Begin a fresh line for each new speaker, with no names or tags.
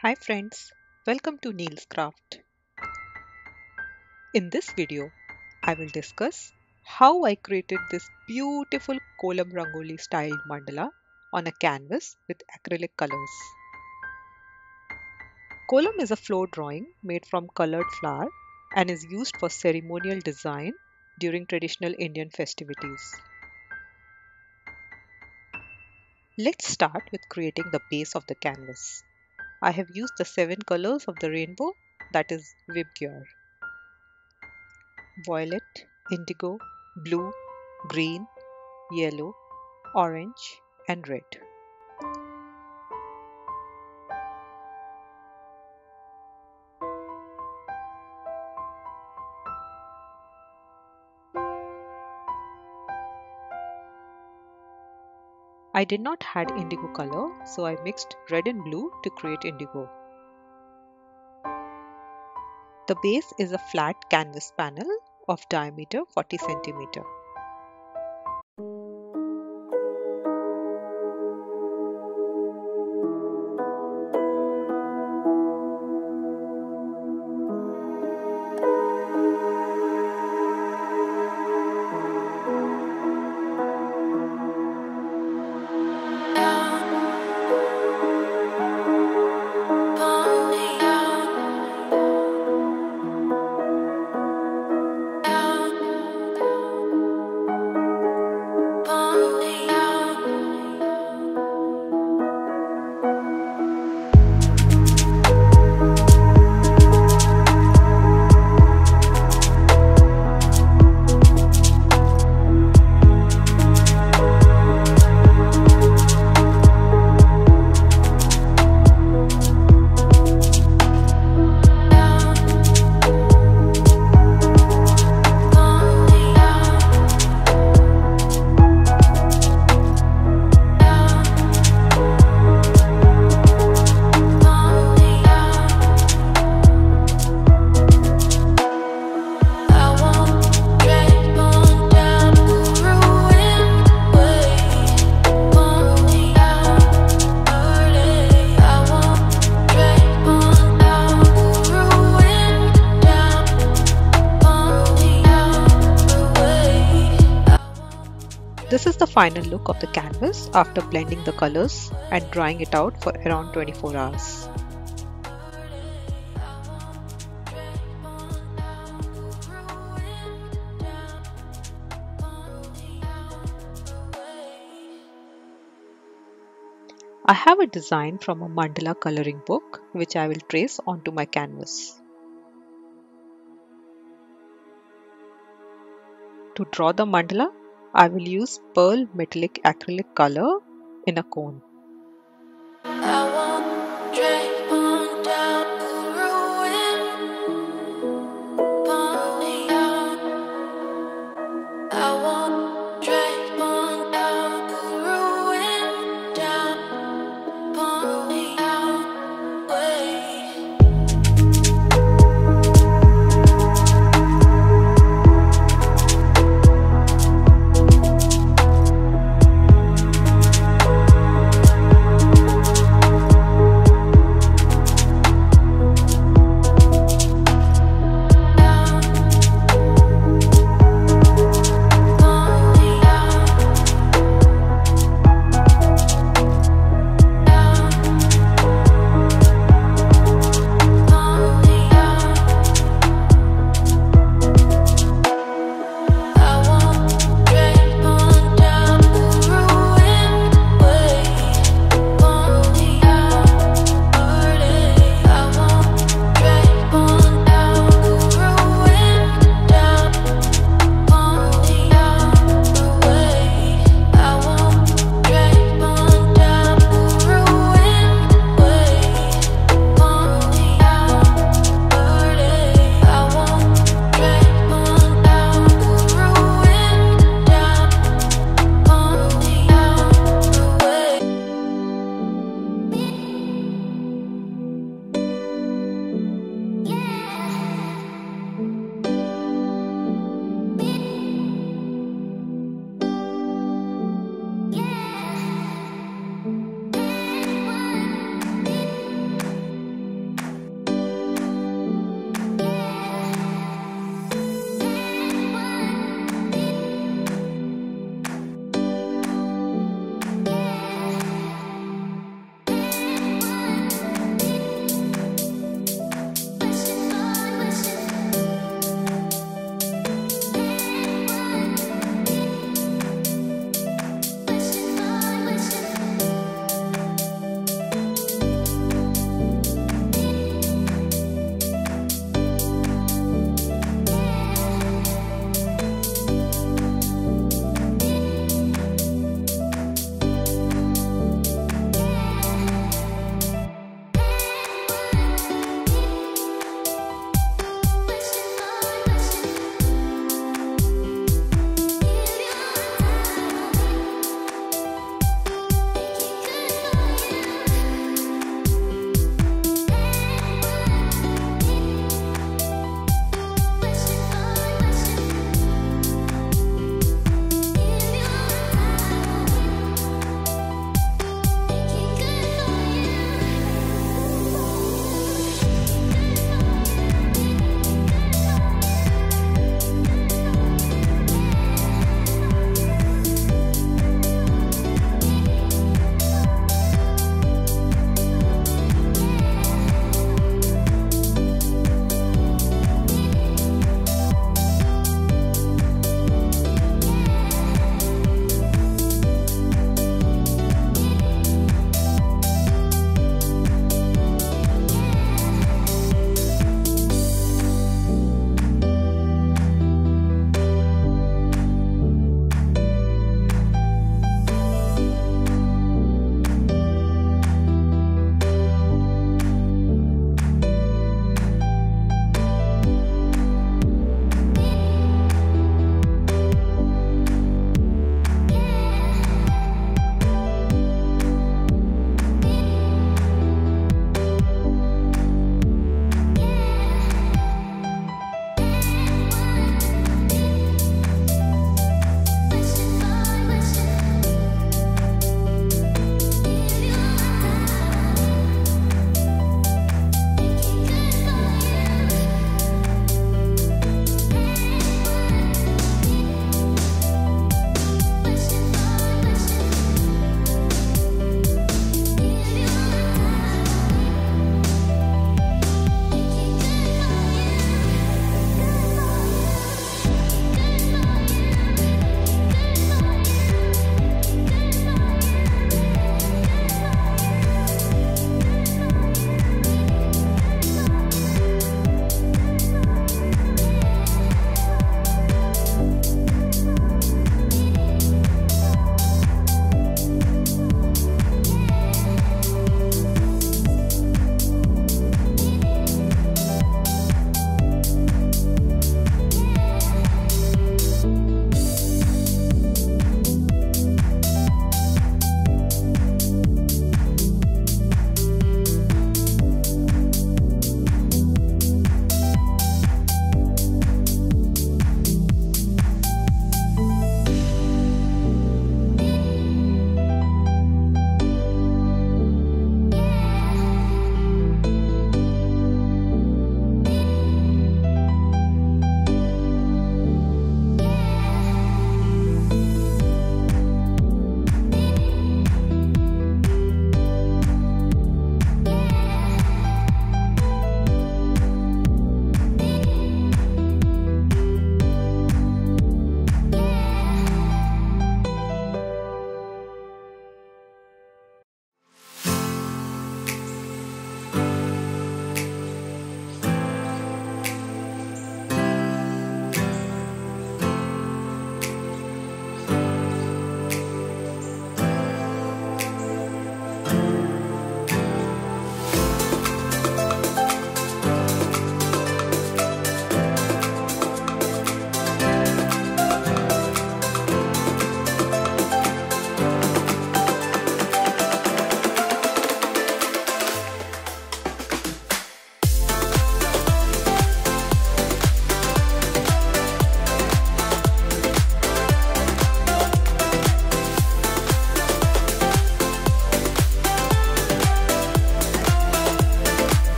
Hi friends, welcome to Neelz Craft. In this video, I will discuss how I created this beautiful Kolam Rangoli styled mandala on a canvas with acrylic colors. Kolam is a floor drawing made from colored flour and is used for ceremonial design during traditional Indian festivities. Let's start with creating the base of the canvas. I have used the 7 colors of the rainbow, that is Vibgyor: violet, indigo, blue, green, yellow, orange, and red. I did not had indigo color, so I mixed red and blue to create indigo. The base is a flat canvas panel of diameter 40 cm. This is the final look of the canvas after blending the colors and drying it out for around 24 hours. I have a design from a mandala coloring book which I will trace onto my canvas. To draw the mandala, I will use pearl metallic acrylic color in a cone.
I want